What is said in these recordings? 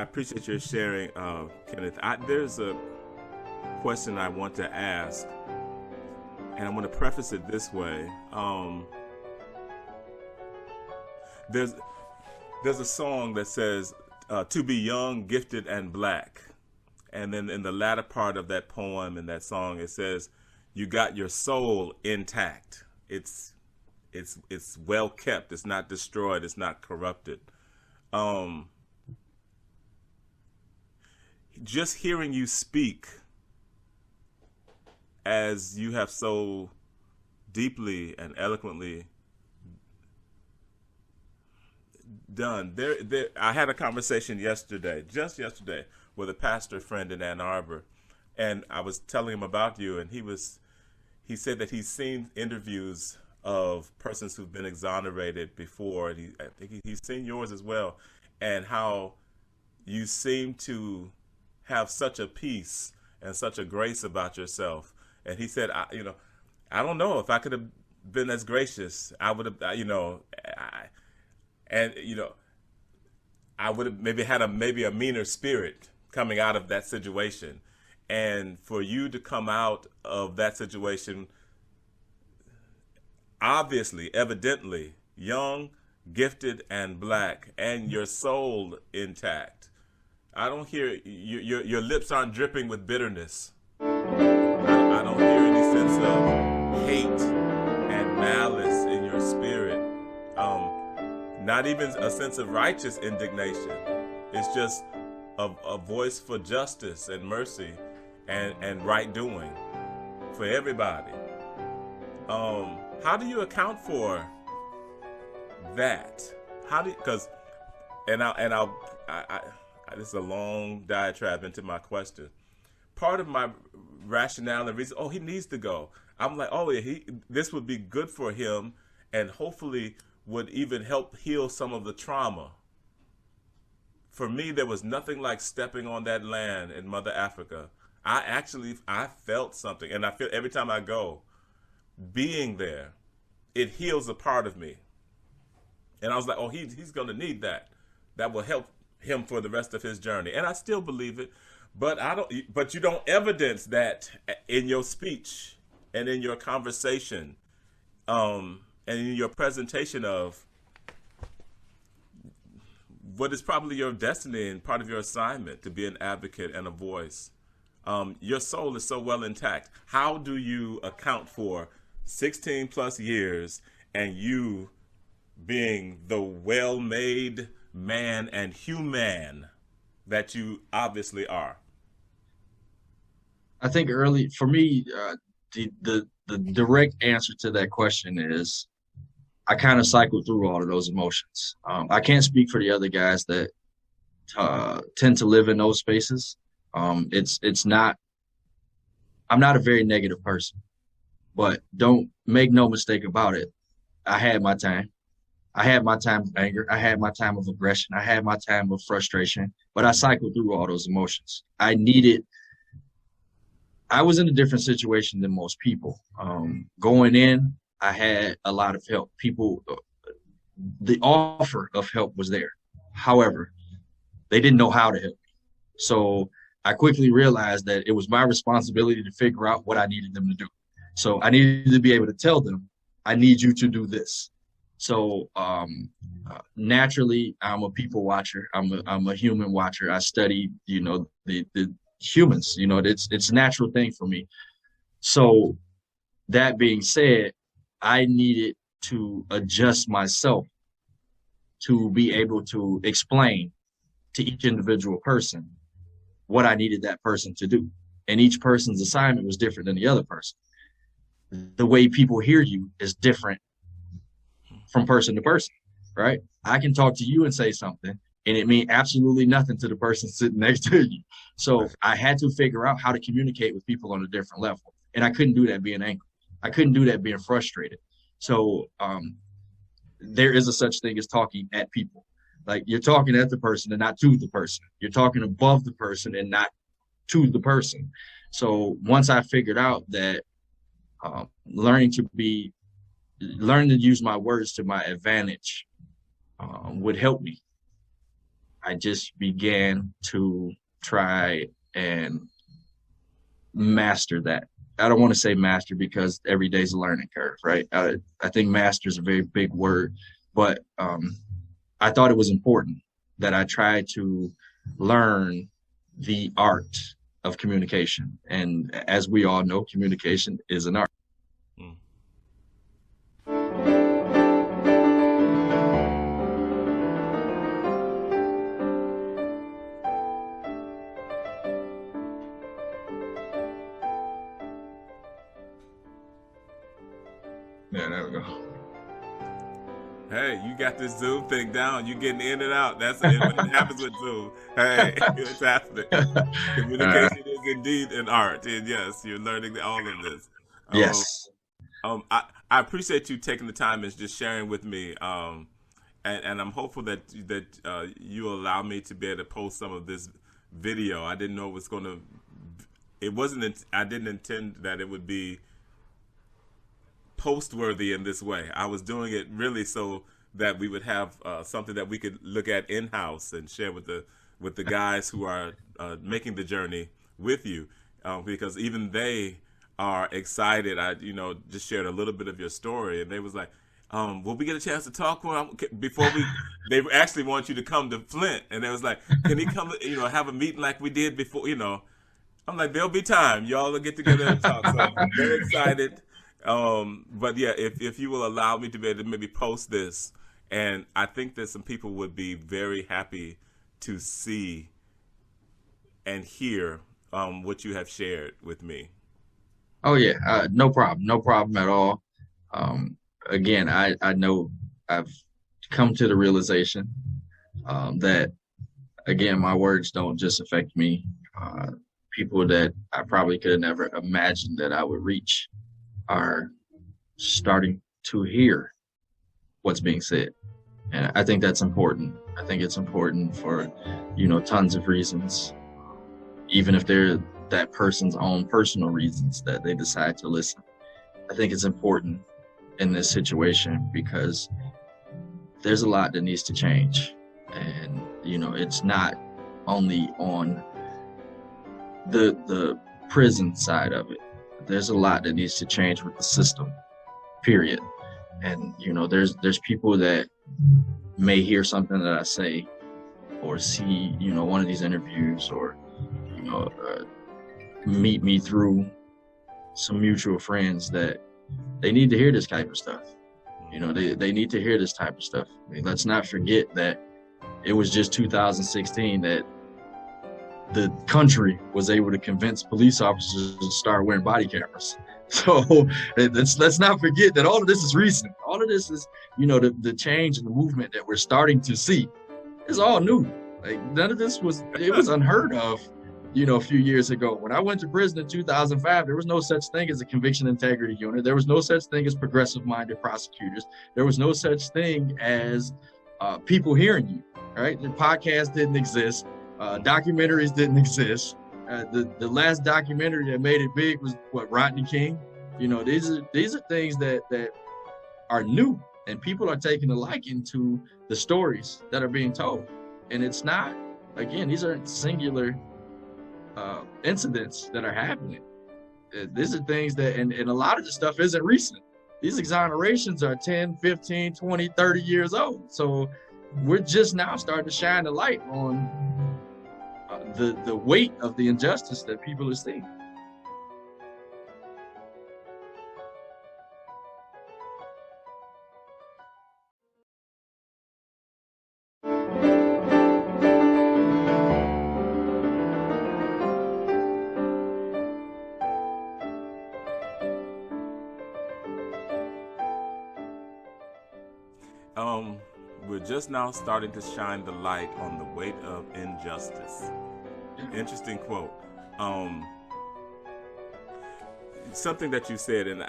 appreciate your sharing, Kenneth. There's a question I want to ask, and I want to preface it this way. There's a song that says, "To be young, gifted, and black," and then in the latter part of that poem in that song, it says, "You got your soul intact. It's well kept. It's not destroyed. It's not corrupted." Just hearing you speak, as you have so deeply and eloquently done. I had a conversation just yesterday, with a pastor friend in Ann Arbor, and I was telling him about you, and he said that he's seen interviews of persons who've been exonerated before, and I think he's seen yours as well, and how you seem to have such a peace and such a grace about yourself. And he said, I don't know if I could have been as gracious. I would have, I would have maybe had a meaner spirit coming out of that situation. And for you to come out of that situation, obviously, evidently, young, gifted, and black, and your soul intact. I don't hear your lips aren't dripping with bitterness. I don't hear any sense of hate and malice in your spirit. Not even a sense of righteous indignation. It's just a voice for justice and mercy and right doing for everybody. How do you account for that? This is a long diatribe into my question. Part of my rationale and reason, he needs to go. I'm like, this would be good for him, and hopefully would even help heal some of the trauma. For me, there was nothing like stepping on that land in Mother Africa. I felt something, and I feel every time I go, being there, it heals a part of me. And I was like, he's going to need that. That will help him for the rest of his journey. And I still believe it, but you don't evidence that in your speech and in your conversation, and in your presentation of what is probably your destiny and part of your assignment, to be an advocate and a voice. Your soul is so well intact. How do you account for 16 plus years and you being the well-made man and human that you obviously are? I think for me, the direct answer to that question is I kind of cycle through all of those emotions. I can't speak for the other guys that tend to live in those spaces. It's not. I'm not a very negative person, but don't make no mistake about it. I had my time. I had my time of anger. I had my time of aggression. I had my time of frustration, but I cycled through all those emotions. I was in a different situation than most people. Going in, I had a lot of help. The offer of help was there. However, they didn't know how to help me. So I quickly realized that it was my responsibility to figure out what I needed them to do. So I needed to be able to tell them, I need you to do this. So naturally, I'm a people watcher. I'm a human watcher. I study, the humans. It's a natural thing for me. So that being said, I needed to adjust myself to be able to explain to each individual person what I needed that person to do. And each person's assignment was different than the other person. The way people hear you is different from person to person, right? I can talk to you and say something, and it means absolutely nothing to the person sitting next to you. So I had to figure out how to communicate with people on a different level. And I couldn't do that being angry. I couldn't do that being frustrated. So there is a such thing as talking at people. Like, you're talking at the person and not to the person. You're talking above the person and not to the person. So once I figured out that learning to use my words to my advantage would help me, I just began to try and master that. I don't want to say master because every day's a learning curve, right? I think master is a very big word, but I thought it was important that I try to learn the art of communication. And as we all know, communication is an art. Mm. Yeah, there we go. Hey, you got this Zoom thing down. You getting in and out. That's what happens with Zoom. Hey, it's happening. Communication is indeed an art, and yes, you're learning all of this. Um, Yes. I appreciate you taking the time and just sharing with me. And I'm hopeful that you allow me to be able to post some of this video. I didn't know it was going to. It wasn't. I didn't intend that it would be post-worthy in this way. I was doing it really so that we would have something that we could look at in-house and share with the guys who are making the journey with you, because even they are excited. I just shared a little bit of your story, and they was like, will we get a chance to talk before we? They actually want you to come to Flint, and they was like, can he come? Have a meeting like we did before. I'm like, there'll be time. Y'all will get together and talk. So I'm very excited. But yeah, if you will allow me to be able to maybe post this, and I think that some people would be very happy to see and hear what you have shared with me. Oh yeah, no problem at all. Again, I know I've come to the realization that again, my words don't just affect me. People that I probably could have never imagined that I would reach are starting to hear what's being said. And I think that's important. I think it's important for, tons of reasons, even if they're that person's own personal reasons that they decide to listen. I think it's important in this situation because there's a lot that needs to change. And, it's not only on the prison side of it. There's a lot that needs to change with the system, period. And, there's people that may hear something that I say or see, one of these interviews or, meet me through some mutual friends that they need to hear this type of stuff. They need to hear this type of stuff. I mean, let's not forget that it was just 2016 that the country was able to convince police officers to start wearing body cameras. So let's not forget that all of this is recent. All of this is, the change and the movement that we're starting to see is all new. Like none of this was unheard of, a few years ago. When I went to prison in 2005, there was no such thing as a conviction integrity unit. There was no such thing as progressive-minded prosecutors. There was no such thing as people hearing you, right? The podcast didn't exist. Documentaries didn't exist. The last documentary that made it big was Rodney King. These are things that are new, and people are taking a liking to the stories that are being told. And it's not, again, these aren't singular incidents that are happening. These are things that, and a lot of the stuff isn't recent. These exonerations are 10, 15, 20, 30 years old. So we're just now starting to shine the light on the weight of the injustice that people are seeing. We're just now starting to shine the light on the weight of injustice. Interesting quote. Something that you said, and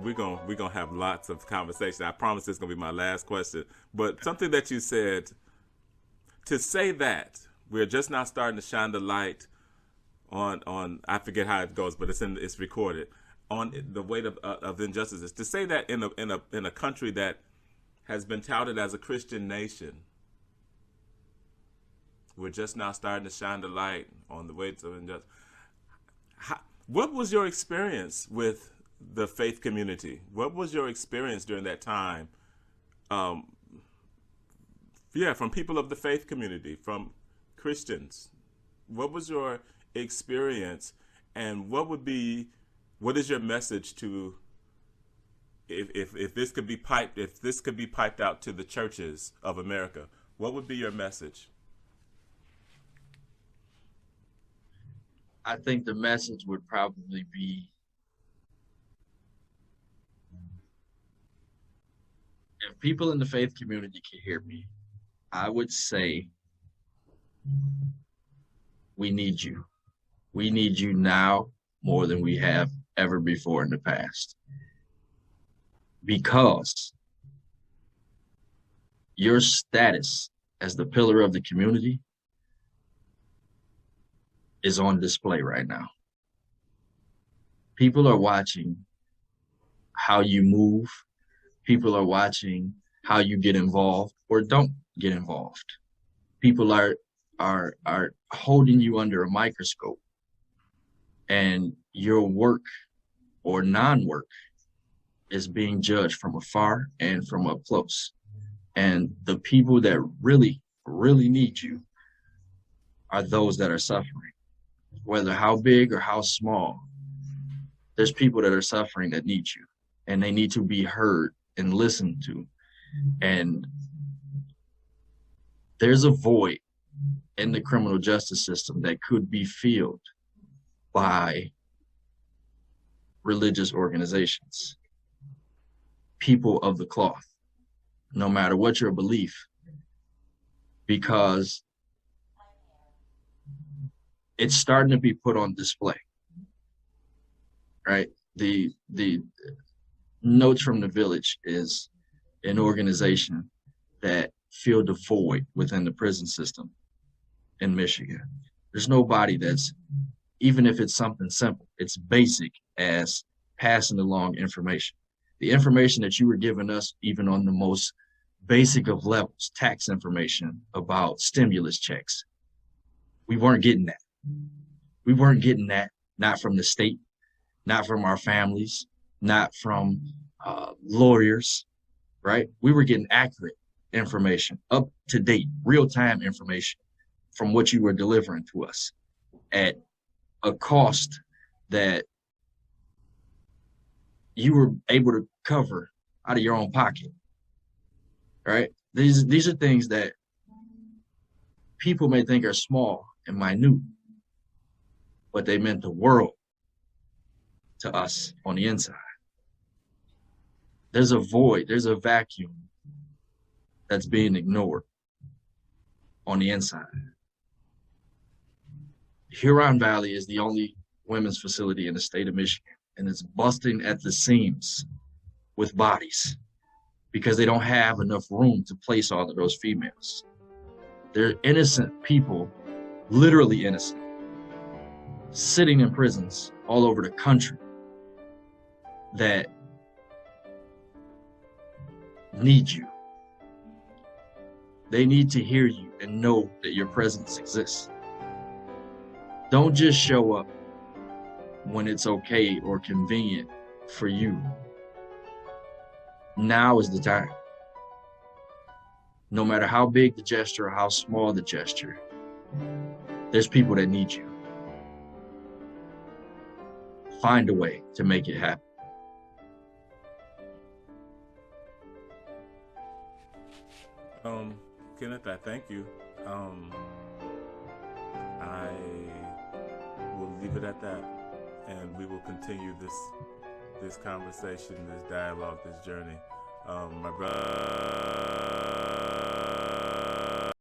we're gonna have lots of conversation. I promise this is gonna be my last question. But something that you said, to say that we're just now starting to shine the light on I forget how it goes, but it's recorded on the weight of injustices. To say that in a country that has been touted as a Christian nation, We're just now starting to shine the light on the way to injustice. What was your experience with the faith community? What was your experience during that time? From people of the faith community, from Christians. What was your experience, and what is your message to, if this could be piped out to the churches of America, what would be your message? I think the message would probably be, if people in the faith community can hear me, I would say, we need you. We need you now more than we have ever before in the past. Because your status as the pillar of the community is on display right now. People are watching how you move. People are watching how you get involved or don't get involved. People are holding you under a microscope, and your work or non-work is being judged from afar and from up close. And the people that really, really need you are those that are suffering. Whether how big or how small, there's people that are suffering that need you, and they need to be heard and listened to. And there's a void in the criminal justice system that could be filled by religious organizations, people of the cloth, no matter what your belief, because it's starting to be put on display, right? The Notes from the Village is an organization that filled the void within the prison system in Michigan. There's nobody that's, even if it's something simple, it's basic as passing along information. The information that you were giving us, even on the most basic of levels, tax information about stimulus checks, we weren't getting that. We weren't getting that, not from the state, not from our families, not from lawyers, right? We were getting accurate information, up-to-date, real-time information from what you were delivering to us at a cost that you were able to cover out of your own pocket, right? These are things that people may think are small and minute, but they meant the world to us on the inside. There's a void, there's a vacuum that's being ignored on the inside. Huron Valley is the only women's facility in the state of Michigan, and it's busting at the seams with bodies because they don't have enough room to place all of those females. They're innocent people, literally innocent, sitting in prisons all over the country that need you. They need to hear you and know that your presence exists. Don't just show up when it's okay or convenient for you. Now is the time. No matter how big the gesture or how small the gesture, there's people that need you. Find a way to make it happen. Kenneth, I thank you. I will leave it at that, and we will continue this conversation, this dialogue, this journey. My brother.